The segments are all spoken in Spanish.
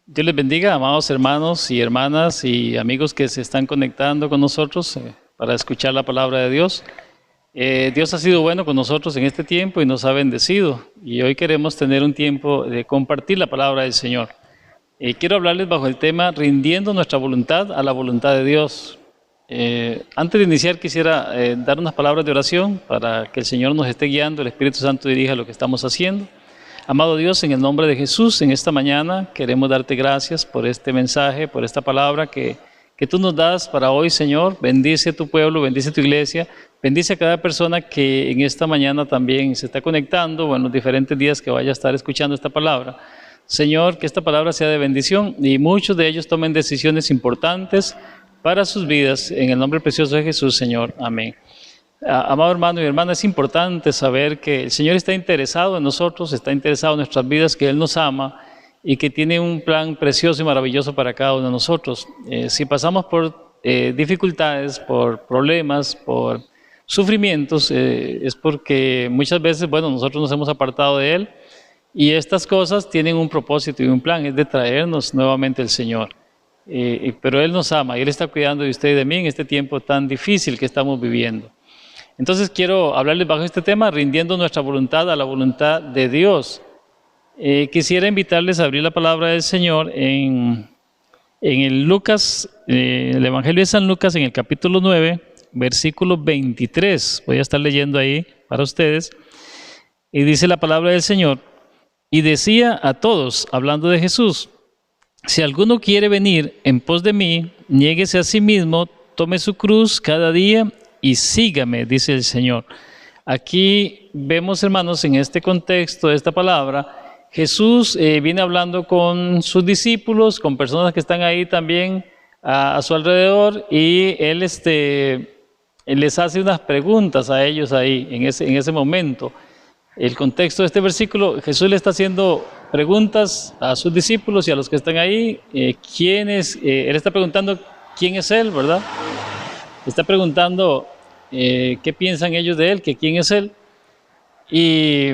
Dios les bendiga, amados hermanos y hermanas y amigos que se están conectando con nosotros para escuchar la palabra de Dios. Dios ha sido bueno con nosotros en este tiempo y nos ha bendecido. Y hoy queremos tener un tiempo de compartir la palabra del Señor. Quiero hablarles bajo el tema rindiendo nuestra voluntad a la voluntad de Dios. Antes de iniciar quisiera dar unas palabras de oración para que el Señor nos esté guiando, el Espíritu Santo dirija lo que estamos haciendo. Amado Dios, en el nombre de Jesús, en esta mañana queremos darte gracias por este mensaje, por esta palabra que tú nos das para hoy, Señor. Bendice a tu pueblo, bendice a tu iglesia, bendice a cada persona que en esta mañana también se está conectando o en los diferentes días que vaya a estar escuchando esta palabra. Señor, que esta palabra sea de bendición y muchos de ellos tomen decisiones importantes para sus vidas. En el nombre precioso de Jesús, Señor. Amén. Amado hermano y hermana, es importante saber que el Señor está interesado en nosotros, está interesado en nuestras vidas, que Él nos ama y que tiene un plan precioso y maravilloso para cada uno de nosotros. Si pasamos por dificultades, por problemas, por sufrimientos, es porque muchas veces, nosotros nos hemos apartado de Él y estas cosas tienen un propósito y un plan, es de traernos nuevamente el Señor. Pero Él nos ama y Él está cuidando de usted y de mí en este tiempo tan difícil que estamos viviendo. Entonces quiero hablarles bajo este tema, rindiendo nuestra voluntad a la voluntad de Dios. Quisiera invitarles a abrir la palabra del Señor en el Lucas, el Evangelio de San Lucas, en el capítulo 9, versículo 23. Voy a estar leyendo ahí para ustedes. Y dice la palabra del Señor, y decía a todos, hablando de Jesús, si alguno quiere venir en pos de mí, niéguese a sí mismo, tome su cruz cada día y sígame, dice el Señor. Aquí vemos, hermanos, en este contexto de esta palabra, Jesús viene hablando con sus discípulos, con personas que están ahí también a su alrededor, y Él les hace unas preguntas a ellos ahí, en ese momento. El contexto de este versículo, Jesús le está haciendo preguntas a sus discípulos y a los que están ahí. Él está preguntando quién es Él, ¿verdad? Está preguntando qué piensan ellos de Él, que quién es Él. Y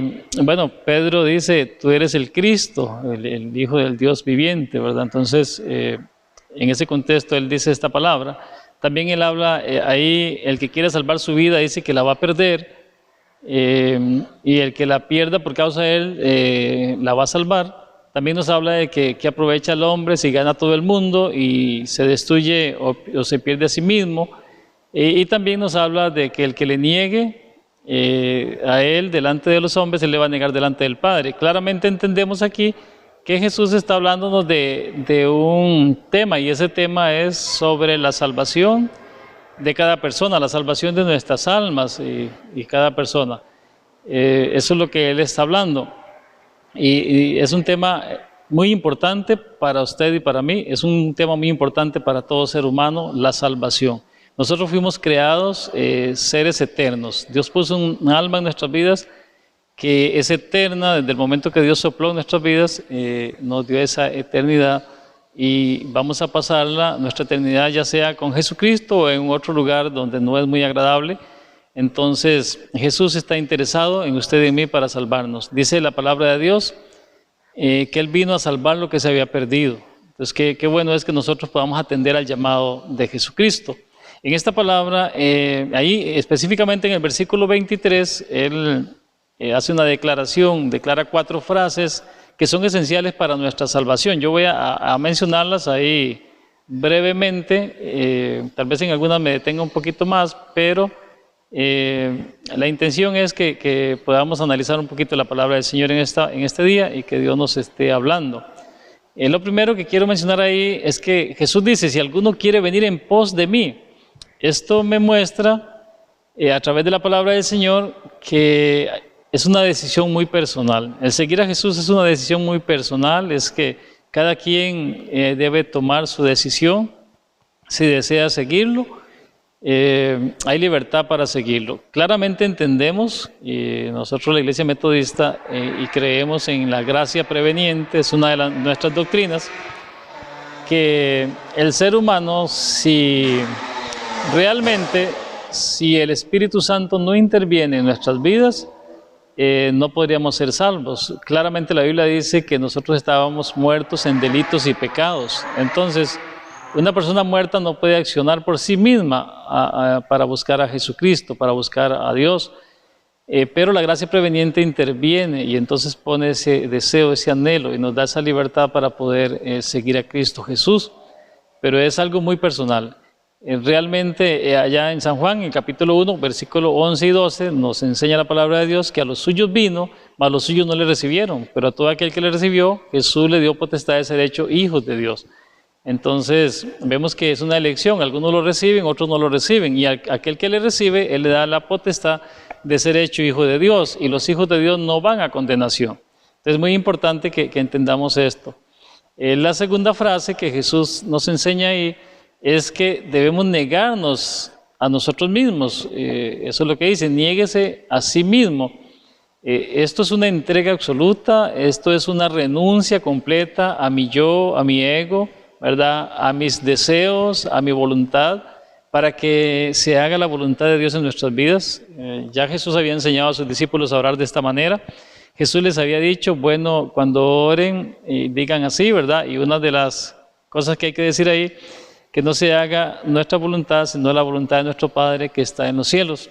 Pedro dice, tú eres el Cristo, el Hijo del Dios viviente, ¿verdad? Entonces, en ese contexto Él dice esta palabra. También Él habla, ahí el que quiere salvar su vida dice que la va a perder, y el que la pierda por causa de Él la va a salvar. También nos habla de que aprovecha al hombre si gana todo el mundo y se destruye o se pierde a sí mismo. Y también nos habla de que el que le niegue a Él delante de los hombres, Él le va a negar delante del Padre. Claramente entendemos aquí que Jesús está hablándonos de un tema, y ese tema es sobre la salvación de cada persona, la salvación de nuestras almas y cada persona. Eso es lo que Él está hablando. Y es un tema muy importante para usted y para mí, es un tema muy importante para todo ser humano, la salvación. Nosotros fuimos creados seres eternos. Dios puso un alma en nuestras vidas que es eterna. Desde el momento que Dios sopló en nuestras vidas, nos dio esa eternidad y vamos a pasarla, nuestra eternidad, ya sea con Jesucristo o en otro lugar donde no es muy agradable. Entonces Jesús está interesado en usted y en mí para salvarnos. Dice la palabra de Dios que Él vino a salvar lo que se había perdido. Entonces qué bueno es que nosotros podamos atender al llamado de Jesucristo. En esta palabra, ahí específicamente en el versículo 23, Él hace una declaración, declara 4 frases que son esenciales para nuestra salvación. Yo voy a mencionarlas ahí brevemente, tal vez en algunas me detenga un poquito más, pero la intención es que podamos analizar un poquito la palabra del Señor en este día y que Dios nos esté hablando. Lo primero que quiero mencionar ahí es que Jesús dice, si alguno quiere venir en pos de mí. Esto me muestra a través de la palabra del Señor que es una decisión muy personal. El seguir a Jesús es una decisión muy personal, es que cada quien debe tomar su decisión si desea seguirlo. Hay libertad para seguirlo. Claramente entendemos, nosotros la Iglesia Metodista, y creemos en la gracia preveniente, es una de nuestras doctrinas, que el ser humano, si el Espíritu Santo no interviene en nuestras vidas, no podríamos ser salvos. Claramente la Biblia dice que nosotros estábamos muertos en delitos y pecados. Entonces, una persona muerta no puede accionar por sí misma para buscar a Jesucristo, para buscar a Dios. Pero la gracia preveniente interviene y entonces pone ese deseo, ese anhelo y nos da esa libertad para poder seguir a Cristo Jesús. Pero es algo muy personal. Realmente allá en San Juan, en capítulo 1, versículo 11 y 12, nos enseña la palabra de Dios que a los suyos vino, mas los suyos no le recibieron, pero a todo aquel que le recibió, Jesús le dio potestad de ser hecho hijos de Dios. Entonces vemos que es una elección, algunos lo reciben, otros no lo reciben, y a aquel que le recibe, Él le da la potestad de ser hecho hijo de Dios, y los hijos de Dios no van a condenación. Entonces es muy importante que entendamos esto. La segunda frase que Jesús nos enseña ahí es que debemos negarnos a nosotros mismos. Eso es lo que dice, niéguese a sí mismo. Esto es una entrega absoluta, esto es una renuncia completa a mi yo, a mi ego, ¿verdad? A mis deseos, a mi voluntad, para que se haga la voluntad de Dios en nuestras vidas. Ya Jesús había enseñado a sus discípulos a orar de esta manera. Jesús les había dicho, bueno, cuando oren, digan así, ¿verdad? Y una de las cosas que hay que decir ahí, que no se haga nuestra voluntad, sino la voluntad de nuestro Padre que está en los cielos.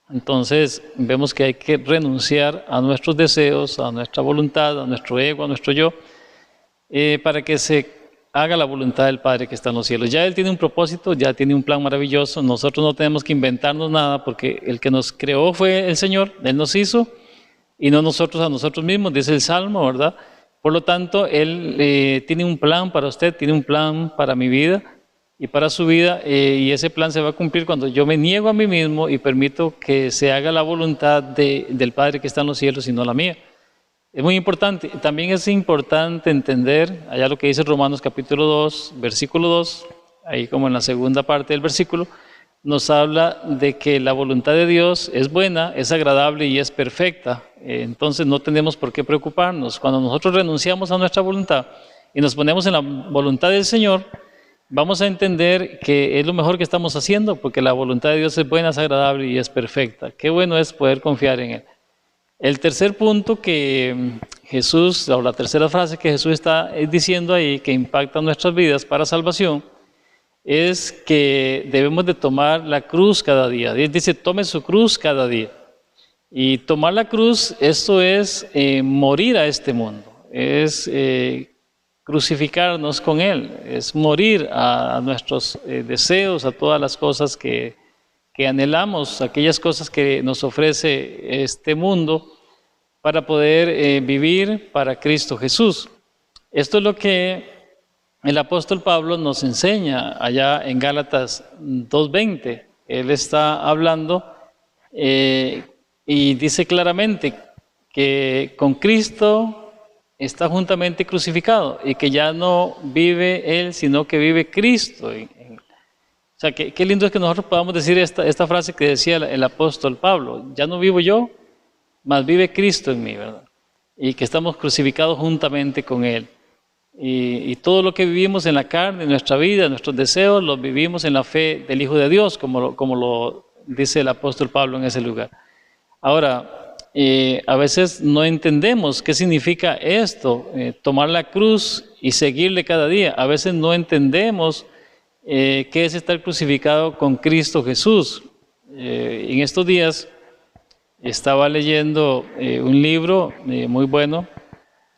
Entonces, vemos que hay que renunciar a nuestros deseos, a nuestra voluntad, a nuestro ego, a nuestro yo, para que se haga la voluntad del Padre que está en los cielos. Ya Él tiene un propósito, ya tiene un plan maravilloso. Nosotros no tenemos que inventarnos nada, porque el que nos creó fue el Señor, Él nos hizo, y no nosotros a nosotros mismos, dice el Salmo, ¿verdad? Por lo tanto, Él tiene un plan para usted, tiene un plan para mi vida, y para su vida, y ese plan se va a cumplir cuando yo me niego a mí mismo y permito que se haga la voluntad del Padre que está en los cielos y no la mía. Es muy importante. También es importante entender, allá lo que dice Romanos capítulo 2, versículo 2, ahí como en la segunda parte del versículo, nos habla de que la voluntad de Dios es buena, es agradable y es perfecta. Entonces no tenemos por qué preocuparnos. Cuando nosotros renunciamos a nuestra voluntad y nos ponemos en la voluntad del Señor, vamos a entender que es lo mejor que estamos haciendo, porque la voluntad de Dios es buena, es agradable y es perfecta. Qué bueno es poder confiar en Él. El tercer punto que Jesús, o la tercera frase que Jesús está diciendo ahí, que impacta nuestras vidas para salvación, es que debemos de tomar la cruz cada día. Dios dice, tome su cruz cada día. Y tomar la cruz, esto es morir a este mundo, es crucificarnos con Él, es morir a nuestros deseos, a todas las cosas que anhelamos, aquellas cosas que nos ofrece este mundo para poder vivir para Cristo Jesús. Esto es lo que el apóstol Pablo nos enseña allá en Gálatas 2:20. Él está hablando y dice claramente que con Cristo está juntamente crucificado y que ya no vive Él, sino que vive Cristo. O sea, qué lindo es que nosotros podamos decir esta frase que decía el apóstol Pablo, ya no vivo yo, mas vive Cristo en mí, ¿verdad? Y que estamos crucificados juntamente con Él. Y todo lo que vivimos en la carne, en nuestra vida, nuestros deseos, los vivimos en la fe del Hijo de Dios, como lo dice el apóstol Pablo en ese lugar. Ahora, a veces no entendemos qué significa esto, tomar la cruz y seguirle cada día. A veces no entendemos qué es estar crucificado con Cristo Jesús. En estos días estaba leyendo un libro muy bueno,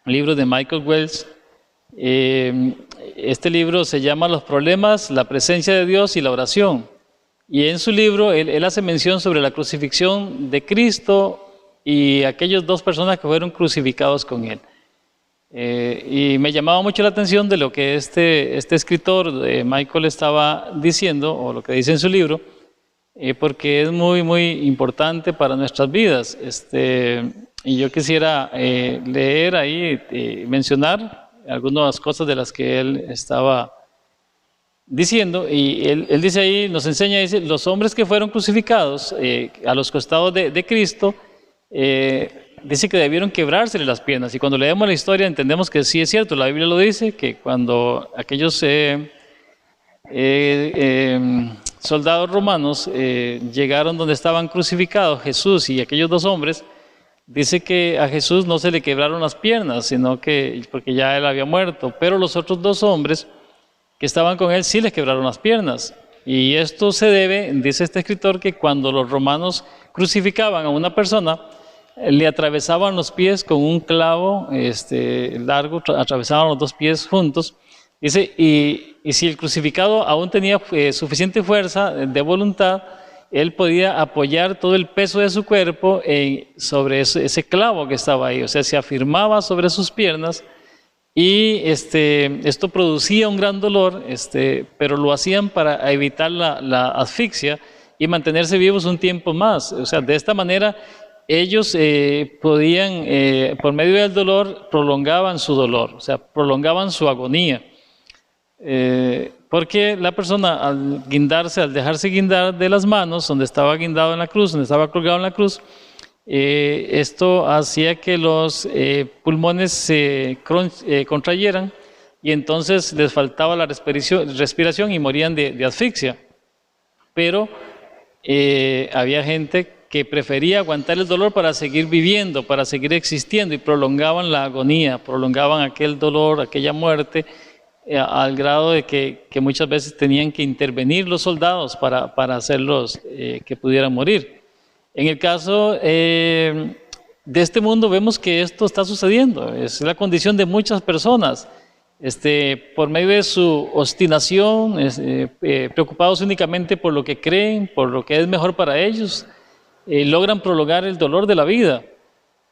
un libro de Michael Wells. Este libro se llama Los problemas, la presencia de Dios y la oración. Y en su libro él hace mención sobre la crucifixión de Cristo y aquellas dos personas que fueron crucificados con Él. Y me llamaba mucho la atención de lo que este escritor, Michael, estaba diciendo, o lo que dice en su libro, porque es muy, muy importante para nuestras vidas. Y yo quisiera leer ahí, mencionar algunas cosas de las que él estaba diciendo, y él dice ahí, nos enseña, dice, los hombres que fueron crucificados a los costados de Cristo, dice que debieron quebrársele las piernas, y cuando leemos la historia entendemos que sí es cierto, la Biblia lo dice, que cuando aquellos soldados romanos llegaron donde estaban crucificados Jesús y aquellos dos hombres, dice que a Jesús no se le quebraron las piernas, sino que porque ya él había muerto, pero los otros dos hombres que estaban con él sí les quebraron las piernas. Y esto se debe, dice este escritor, que cuando los romanos crucificaban a una persona, le atravesaban los pies con un clavo largo, atravesaban los dos pies juntos. Dice, y si el crucificado aún tenía suficiente fuerza de voluntad, él podía apoyar todo el peso de su cuerpo sobre ese clavo que estaba ahí. O sea, se afirmaba sobre sus piernas y esto producía un gran dolor, pero lo hacían para evitar la asfixia y mantenerse vivos un tiempo más. O sea, de esta manera ellos podían, por medio del dolor, prolongaban su dolor, o sea, prolongaban su agonía. Porque la persona al guindarse, al dejarse guindar de las manos, donde estaba guindado en la cruz, donde estaba colgado en la cruz, esto hacía que los pulmones se contrayeran y entonces les faltaba la respiración y morían de asfixia. Pero había gente que prefería aguantar el dolor para seguir viviendo, para seguir existiendo, y prolongaban la agonía, prolongaban aquel dolor, aquella muerte, al grado de que muchas veces tenían que intervenir los soldados para hacerlos que pudieran morir. En el caso de este mundo vemos que esto está sucediendo, es la condición de muchas personas, por medio de su obstinación, preocupados únicamente por lo que creen, por lo que es mejor para ellos, logran prolongar el dolor de la vida.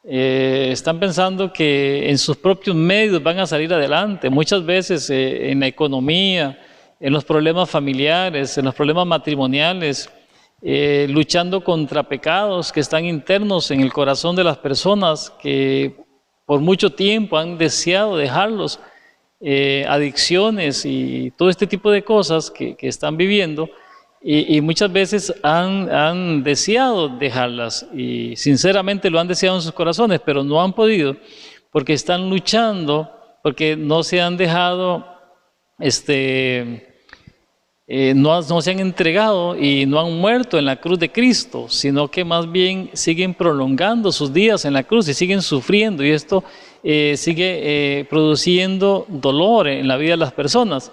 Están pensando que en sus propios medios van a salir adelante, muchas veces en la economía, en los problemas familiares, en los problemas matrimoniales, luchando contra pecados que están internos en el corazón de las personas que por mucho tiempo han deseado dejarlos, adicciones y todo este tipo de cosas que están viviendo. Y muchas veces han deseado dejarlas y sinceramente lo han deseado en sus corazones, pero no han podido porque están luchando, porque no se han dejado, no se han entregado y no han muerto en la cruz de Cristo, sino que más bien siguen prolongando sus días en la cruz y siguen sufriendo, y esto sigue produciendo dolor en la vida de las personas.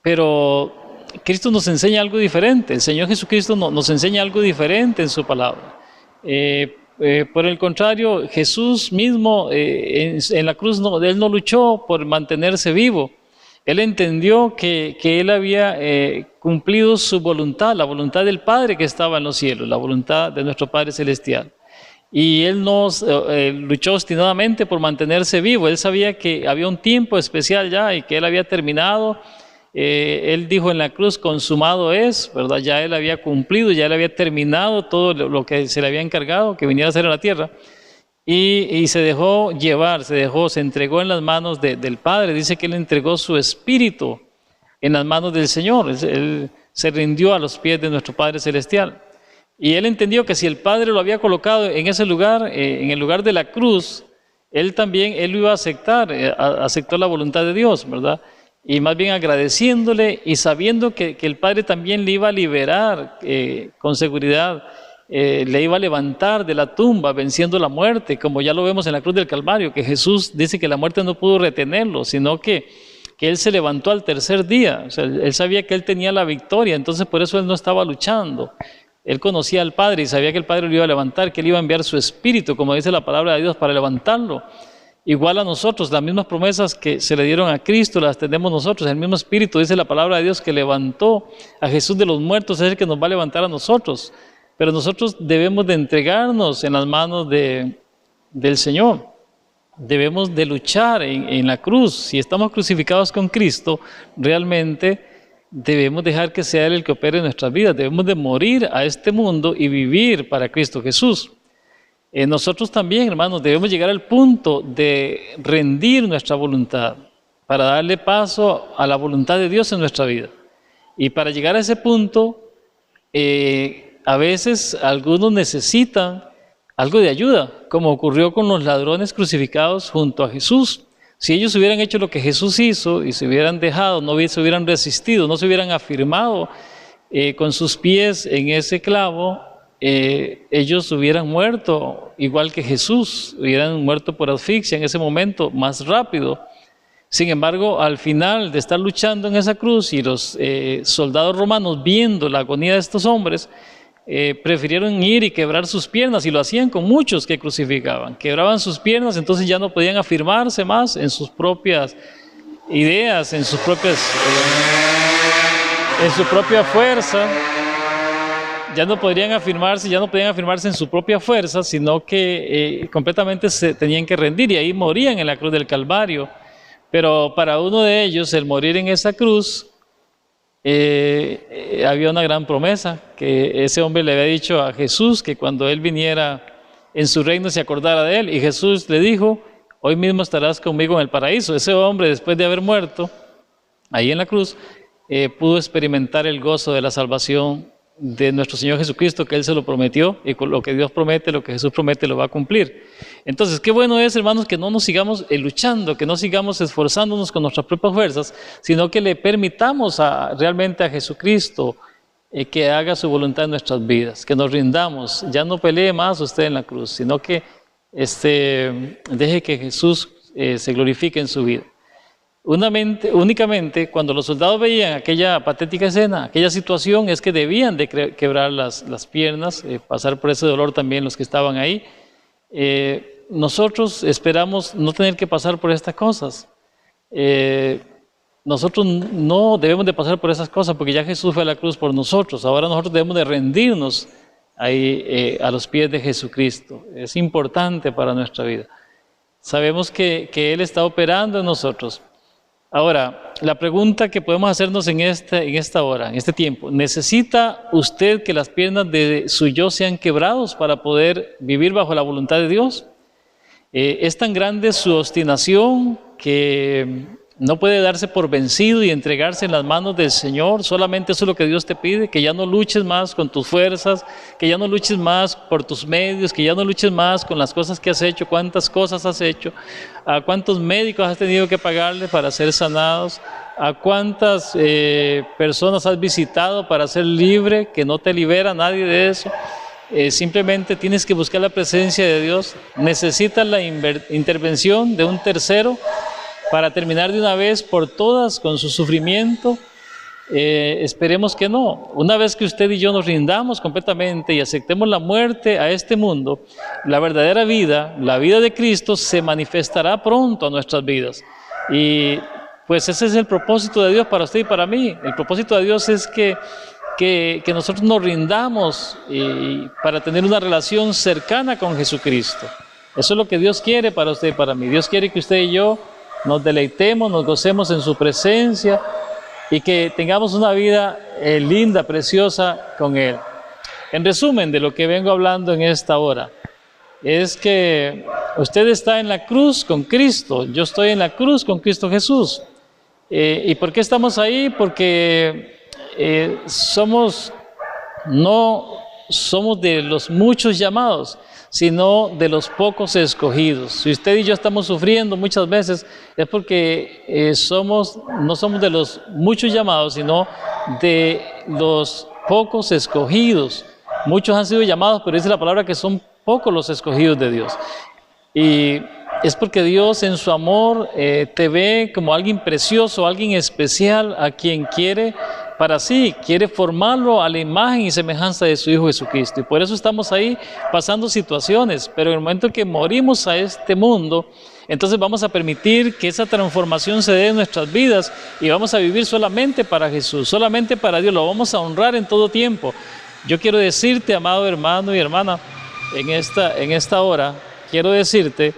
Pero Cristo nos enseña algo diferente, el Señor Jesucristo nos enseña algo diferente en su palabra. Por el contrario, Jesús mismo en la cruz Él no luchó por mantenerse vivo. Él entendió que Él había cumplido su voluntad, la voluntad del Padre que estaba en los cielos, la voluntad de nuestro Padre Celestial. Y Él no luchó obstinadamente por mantenerse vivo. Él sabía que había un tiempo especial ya y que Él había terminado. Él dijo en la cruz, consumado es, ¿verdad? Ya Él había cumplido, ya Él había terminado todo lo que se le había encargado, que viniera a hacer en la tierra. Y se dejó llevar, se entregó en las manos del Padre. Dice que Él entregó su espíritu en las manos del Señor. Él se rindió a los pies de nuestro Padre Celestial. Y Él entendió que si el Padre lo había colocado en ese lugar, en el lugar de la cruz, Él lo iba a aceptar, aceptó la voluntad de Dios, ¿verdad? Y más bien agradeciéndole y sabiendo que el Padre también le iba a liberar con seguridad, le iba a levantar de la tumba venciendo la muerte, como ya lo vemos en la cruz del Calvario, que Jesús dice que la muerte no pudo retenerlo, sino que Él se levantó al tercer día. O sea, Él sabía que Él tenía la victoria, entonces por eso Él no estaba luchando. Él conocía al Padre y sabía que el Padre lo iba a levantar, que Él iba a enviar su Espíritu, como dice la palabra de Dios, para levantarlo. Igual a nosotros, las mismas promesas que se le dieron a Cristo las tenemos nosotros. El mismo Espíritu, dice la palabra de Dios, que levantó a Jesús de los muertos, es el que nos va a levantar a nosotros. Pero nosotros debemos de entregarnos en las manos del Señor. Debemos de luchar en la cruz. Si estamos crucificados con Cristo, realmente debemos dejar que sea Él el que opere en nuestras vidas. Debemos de morir a este mundo y vivir para Cristo Jesús. Nosotros también, hermanos, debemos llegar al punto de rendir nuestra voluntad para darle paso a la voluntad de Dios en nuestra vida. Y para llegar a ese punto, a veces algunos necesitan algo de ayuda, como ocurrió con los ladrones crucificados junto a Jesús. Si ellos hubieran hecho lo que Jesús hizo y se hubieran dejado, no se hubieran resistido, no se hubieran afirmado con sus pies en ese clavo, ellos hubieran muerto igual que Jesús, hubieran muerto por asfixia en ese momento, más rápido. Sin embargo, al final de estar luchando en esa cruz y los soldados romanos viendo la agonía de estos hombres, prefirieron ir y quebrar sus piernas, y lo hacían con muchos que crucificaban. Quebraban sus piernas, entonces ya no podían afirmarse más en sus propias ideas, en sus propias, en su propia fuerza. Ya no podían afirmarse en su propia fuerza, sino que completamente se tenían que rendir, y ahí morían en la cruz del Calvario. Pero para uno de ellos, el morir en esa cruz, había una gran promesa, que ese hombre le había dicho a Jesús que cuando él viniera en su reino se acordara de él, y Jesús le dijo: hoy mismo estarás conmigo en el paraíso. Ese hombre, después de haber muerto ahí en la cruz, pudo experimentar el gozo de la salvación de nuestro Señor Jesucristo, que Él se lo prometió, y con lo que Dios promete, lo que Jesús promete, lo va a cumplir. Entonces, qué bueno es, hermanos, que no nos sigamos luchando, que no sigamos esforzándonos con nuestras propias fuerzas, sino que le permitamos realmente a Jesucristo que haga su voluntad en nuestras vidas, que nos rindamos. Ya no pelee más usted en la cruz, sino que deje que Jesús se glorifique en su vida. Únicamente cuando los soldados veían aquella patética escena, aquella situación, es que debían de quebrar las piernas, pasar por ese dolor también los que estaban ahí. Nosotros esperamos no tener que pasar por estas cosas. Nosotros no debemos de pasar por esas cosas, porque ya Jesús fue a la cruz por nosotros. Ahora nosotros debemos de rendirnos ahí a los pies de Jesucristo. Es importante para nuestra vida. Sabemos que Él está operando en nosotros. Ahora, la pregunta que podemos hacernos en esta hora, en este tiempo: ¿necesita usted que las piernas de su yo sean quebrados para poder vivir bajo la voluntad de Dios? ¿Es tan grande su obstinación que no puede darse por vencido y entregarse en las manos del Señor? Solamente eso es lo que Dios te pide, que ya no luches más con tus fuerzas, que ya no luches más por tus medios, que ya no luches más con las cosas que has hecho, cuántas cosas has hecho, a cuántos médicos has tenido que pagarle para ser sanados, a cuántas personas has visitado para ser libre, que no te libera nadie de eso. Simplemente tienes que buscar la presencia de Dios. Necesitas la intervención de un tercero para terminar de una vez por todas con su sufrimiento. Esperemos que no. Una vez que usted y yo nos rindamos completamente y aceptemos la muerte a este mundo, la verdadera vida, la vida de Cristo, se manifestará pronto a nuestras vidas. Y pues ese es el propósito de Dios para usted y para mí. El propósito de Dios es que nosotros nos rindamos para tener una relación cercana con Jesucristo. Eso es lo que Dios quiere para usted y para mí. Dios quiere que usted y yo nos deleitemos, nos gocemos en su presencia y que tengamos una vida linda, preciosa con Él. En resumen de lo que vengo hablando en esta hora, es que usted está en la cruz con Cristo, yo estoy en la cruz con Cristo Jesús. ¿Y por qué estamos ahí? Porque no somos de los muchos llamados, sino de los pocos escogidos. Si usted y yo estamos sufriendo muchas veces, es porque no somos de los muchos llamados, sino de los pocos escogidos. Muchos han sido llamados, pero dice la palabra que son pocos los escogidos de Dios. Y es porque Dios en su amor te ve como alguien precioso, alguien especial, a quien quiere para sí, quiere formarlo a la imagen y semejanza de su Hijo Jesucristo. Y por eso estamos ahí pasando situaciones, pero en el momento que morimos a este mundo, entonces vamos a permitir que esa transformación se dé en nuestras vidas y vamos a vivir solamente para Jesús, solamente para Dios, lo vamos a honrar en todo tiempo. Yo quiero decirte, amado hermano y hermana, en esta hora, quiero decirte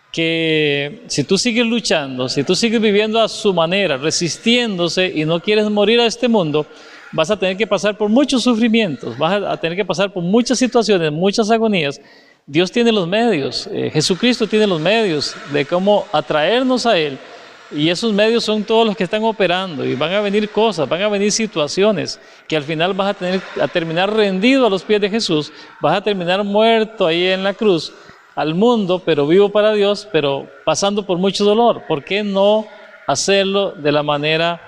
que si tú sigues luchando, si tú sigues viviendo a su manera, resistiéndose y no quieres morir a este mundo, vas a tener que pasar por muchos sufrimientos, vas a tener que pasar por muchas situaciones, muchas agonías. Dios tiene los medios, Jesucristo tiene los medios de cómo atraernos a Él, y esos medios son todos los que están operando, y van a venir cosas, van a venir situaciones que al final vas a terminar rendido a los pies de Jesús, vas a terminar muerto ahí en la cruz al mundo, pero vivo para Dios, pero pasando por mucho dolor. ¿Por qué no hacerlo de la manera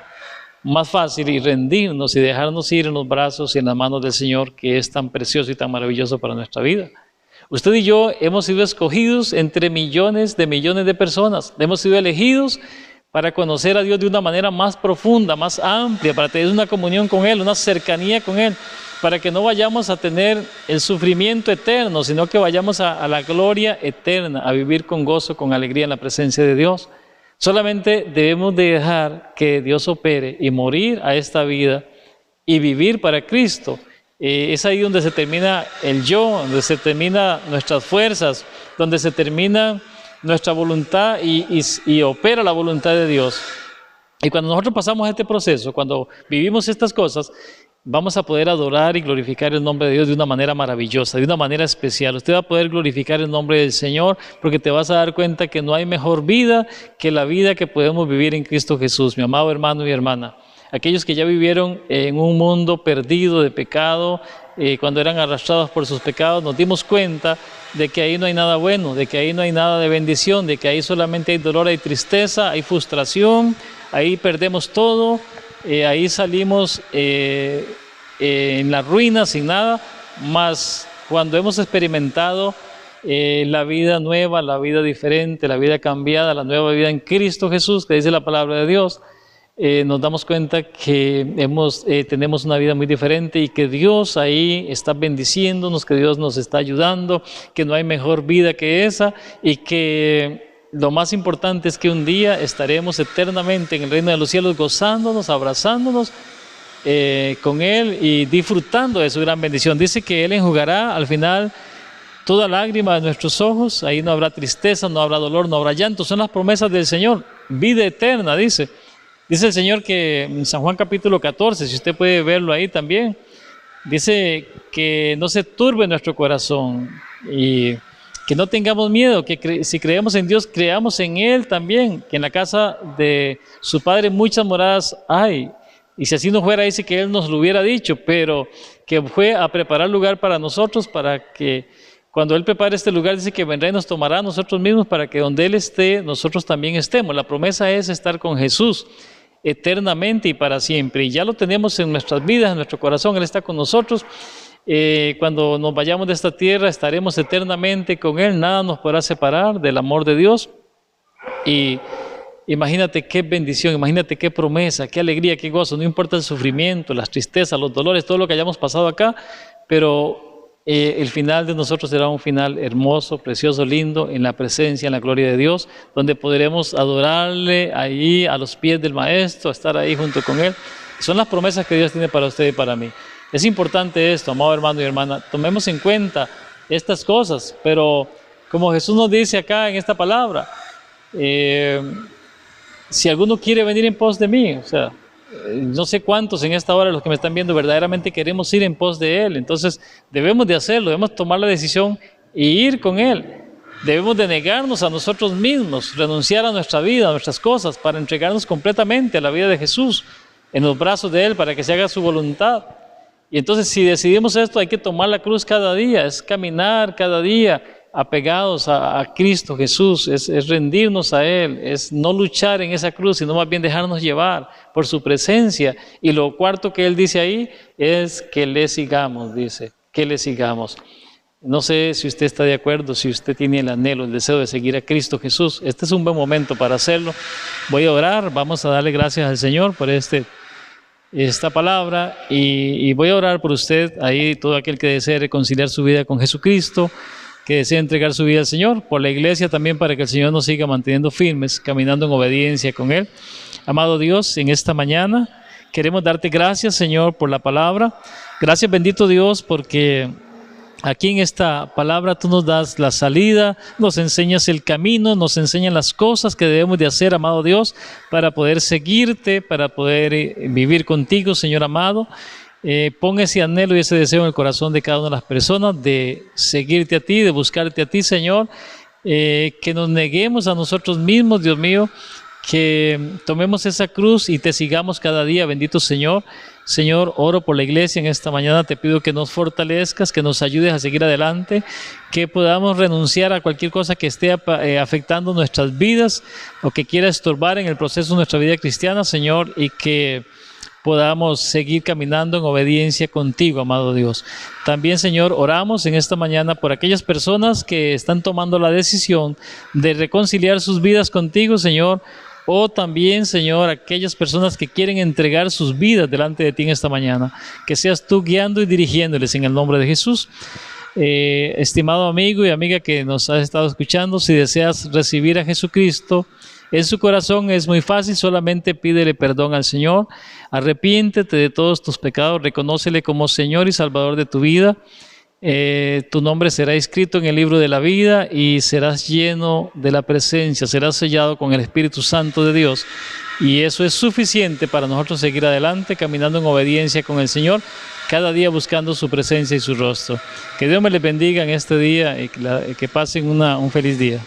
más fácil y rendirnos y dejarnos ir en los brazos y en las manos del Señor, que es tan precioso y tan maravilloso para nuestra vida. Usted y yo hemos sido escogidos entre millones de personas. Hemos sido elegidos para conocer a Dios de una manera más profunda, más amplia, para tener una comunión con Él, una cercanía con Él, para que no vayamos a tener el sufrimiento eterno, sino que vayamos a la gloria eterna, a vivir con gozo, con alegría en la presencia de Dios. Solamente debemos de dejar que Dios opere y morir a esta vida y vivir para Cristo. Es ahí donde se termina el yo, donde se termina nuestras fuerzas, donde se termina nuestra voluntad y opera la voluntad de Dios. Y cuando nosotros pasamos este proceso, cuando vivimos estas cosas, vamos a poder adorar y glorificar el nombre de Dios de una manera maravillosa, de una manera especial. Usted va a poder glorificar el nombre del Señor porque te vas a dar cuenta que no hay mejor vida que la vida que podemos vivir en Cristo Jesús, mi amado hermano y hermana. Aquellos que ya vivieron en un mundo perdido de pecado, cuando eran arrastrados por sus pecados, nos dimos cuenta de que ahí no hay nada bueno, de que ahí no hay nada de bendición, de que ahí solamente hay dolor, hay tristeza, hay frustración, ahí perdemos todo, ahí salimos en la ruina sin nada, mas cuando hemos experimentado la vida nueva, la vida diferente, la vida cambiada, la nueva vida en Cristo Jesús, que dice la palabra de Dios, nos damos cuenta que tenemos una vida muy diferente y que Dios ahí está bendiciéndonos, que Dios nos está ayudando, que no hay mejor vida que esa y que lo más importante es que un día estaremos eternamente en el reino de los cielos gozándonos, abrazándonos con Él y disfrutando de su gran bendición. Dice que Él enjugará al final toda lágrima de nuestros ojos, ahí no habrá tristeza, no habrá dolor, no habrá llanto, son las promesas del Señor, vida eterna, dice. Dice el Señor que en San Juan capítulo 14, si usted puede verlo ahí también, dice que no se turbe nuestro corazón y que no tengamos miedo, que si creemos en Dios, creamos en Él también, que en la casa de su Padre muchas moradas hay. Y si así no fuera, dice que Él nos lo hubiera dicho, pero que fue a preparar lugar para nosotros, para que cuando Él prepare este lugar, dice que vendrá y nos tomará a nosotros mismos para que donde Él esté, nosotros también estemos. La promesa es estar con Jesús eternamente y para siempre, y ya lo tenemos en nuestras vidas, en nuestro corazón. Él está con nosotros. Cuando nos vayamos de esta tierra estaremos eternamente con Él, nada nos podrá separar del amor de Dios. Y imagínate qué bendición, imagínate qué promesa, qué alegría, qué gozo. No importa el sufrimiento, las tristezas, los dolores, todo lo que hayamos pasado acá, pero el final de nosotros será un final hermoso, precioso, lindo, en la presencia, en la gloria de Dios, donde podremos adorarle ahí a los pies del Maestro, estar ahí junto con Él. Son las promesas que Dios tiene para usted y para mí. Es importante esto, amado hermano y hermana, tomemos en cuenta estas cosas, pero como Jesús nos dice acá en esta palabra, si alguno quiere venir en pos de mí, o sea, no sé cuántos en esta hora los que me están viendo verdaderamente queremos ir en pos de Él, entonces debemos de hacerlo, debemos tomar la decisión e ir con Él. Debemos de negarnos a nosotros mismos, renunciar a nuestra vida, a nuestras cosas, para entregarnos completamente a la vida de Jesús, en los brazos de Él, para que se haga su voluntad. Y entonces si decidimos esto, hay que tomar la cruz cada día, es caminar cada día apegados a Cristo Jesús, es rendirnos a Él, es no luchar en esa cruz, sino más bien dejarnos llevar por su presencia. Y lo cuarto que Él dice ahí es que le sigamos, dice, que le sigamos. No sé si usted está de acuerdo, si usted tiene el anhelo, el deseo de seguir a Cristo Jesús. Este es un buen momento para hacerlo. Voy a orar, vamos a darle gracias al Señor por esta palabra y voy a orar por usted, ahí todo aquel que desee reconciliar su vida con Jesucristo, que desea entregar su vida al Señor, por la iglesia también, para que el Señor nos siga manteniendo firmes, caminando en obediencia con Él. Amado Dios, en esta mañana queremos darte gracias, Señor, por la palabra. Gracias, bendito Dios, porque aquí en esta palabra tú nos das la salida, nos enseñas el camino, nos enseñas las cosas que debemos de hacer, amado Dios, para poder seguirte, para poder vivir contigo, Señor amado. Pon ese anhelo y ese deseo en el corazón de cada una de las personas de seguirte a ti, de buscarte a ti, Señor. Que nos neguemos a nosotros mismos, Dios mío, que tomemos esa cruz y te sigamos cada día, bendito Señor. Señor, oro por la iglesia en esta mañana, te pido que nos fortalezcas, que nos ayudes a seguir adelante, que podamos renunciar a cualquier cosa que esté afectando nuestras vidas o que quiera estorbar en el proceso de nuestra vida cristiana, Señor, y que podamos seguir caminando en obediencia contigo, amado Dios. También, Señor, oramos en esta mañana por aquellas personas que están tomando la decisión de reconciliar sus vidas contigo, Señor, o también, Señor, aquellas personas que quieren entregar sus vidas delante de ti en esta mañana. Que seas tú guiando y dirigiéndoles en el nombre de Jesús. Estimado amigo y amiga que nos has estado escuchando, si deseas recibir a Jesucristo en su corazón, es muy fácil, solamente pídele perdón al Señor, arrepiéntete de todos tus pecados, reconócele como Señor y Salvador de tu vida. Tu nombre será escrito en el libro de la vida y serás lleno de la presencia, serás sellado con el Espíritu Santo de Dios, y eso es suficiente para nosotros seguir adelante caminando en obediencia con el Señor, cada día buscando su presencia y su rostro. Que Dios me les bendiga en este día y que pasen un feliz día.